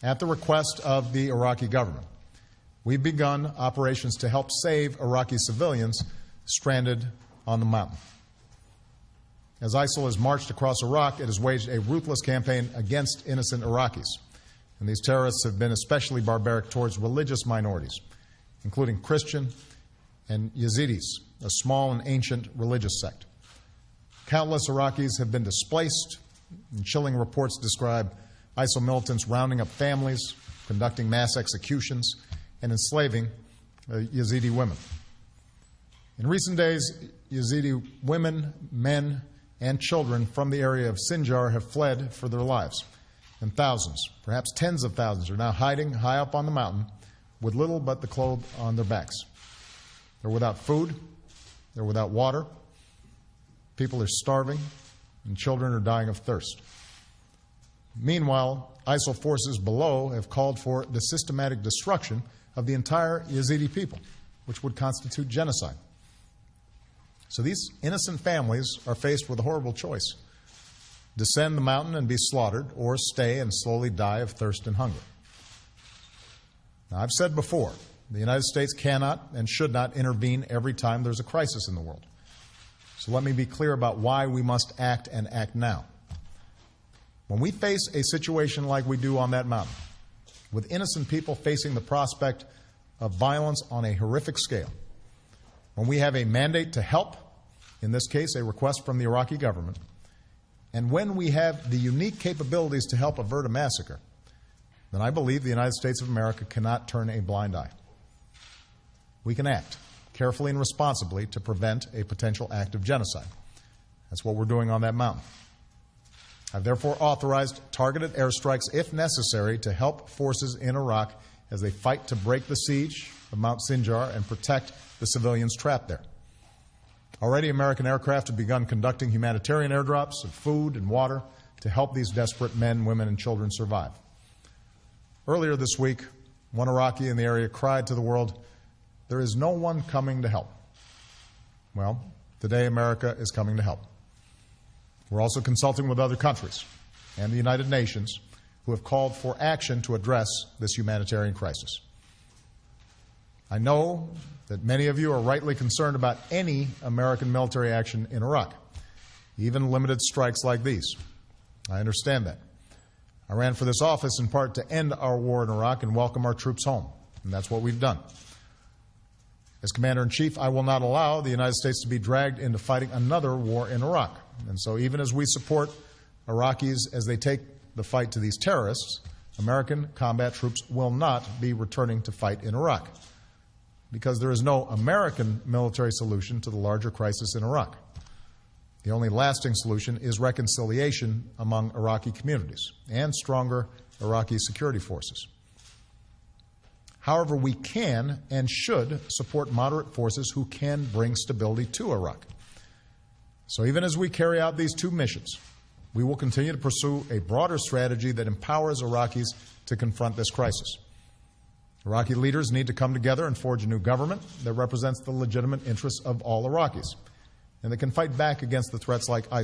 At the request of the Iraqi government, we've begun operations to help save Iraqi civilians stranded on the mountain. As ISIL has marched across Iraq, it has waged a ruthless campaign against innocent Iraqis. And these terrorists have been especially barbaric towards religious minorities, including Christian and Yazidis, a small and ancient religious sect. Countless Iraqis have been displaced, and chilling reports describe ISIL militants rounding up families, conducting mass executions, and enslaving Yazidi women. In recent days, Yazidi women, men, and children from the area of Sinjar have fled for their lives. And thousands, perhaps tens of thousands, are now hiding high up on the mountain with little but the clothes on their backs. They're without food, they're without water, people are starving, and children are dying of thirst. Meanwhile, ISIL forces below have called for the systematic destruction of the entire Yazidi people, which would constitute genocide. So these innocent families are faced with a horrible choice: descend the mountain and be slaughtered, or stay and slowly die of thirst and hunger. Now, I've said before, the United States cannot and should not intervene every time there's a crisis in the world. So let me be clear about why we must act, and act now. When we face a situation like we do on that mountain, with innocent people facing the prospect of violence on a horrific scale, when we have a mandate to help, in this case a request from the Iraqi government, and when we have the unique capabilities to help avert a massacre, then I believe the United States of America cannot turn a blind eye. We can act carefully and responsibly to prevent a potential act of genocide. That's what we're doing on that mountain. I've therefore authorized targeted airstrikes, if necessary, to help forces in Iraq as they fight to break the siege of Mount Sinjar and protect the civilians trapped there. Already, American aircraft have begun conducting humanitarian airdrops of food and water to help these desperate men, women, and children survive. Earlier this week, one Iraqi in the area cried to the world, "There is no one coming to help." Well, today America is coming to help. We're also consulting with other countries and the United Nations, who have called for action to address this humanitarian crisis. I know that many of you are rightly concerned about any American military action in Iraq, even limited strikes like these. I understand that. I ran for this office in part to end our war in Iraq and welcome our troops home, and that's what we've done. As Commander-in-Chief, I will not allow the United States to be dragged into fighting another war in Iraq. And so even as we support Iraqis as they take the fight to these terrorists, American combat troops will not be returning to fight in Iraq, because there is no American military solution to the larger crisis in Iraq. The only lasting solution is reconciliation among Iraqi communities and stronger Iraqi security forces. However, we can and should support moderate forces who can bring stability to Iraq. So even as we carry out these two missions, we will continue to pursue a broader strategy that empowers Iraqis to confront this crisis. Iraqi leaders need to come together and forge a new government that represents the legitimate interests of all Iraqis, and that can fight back against the threats like ISIL.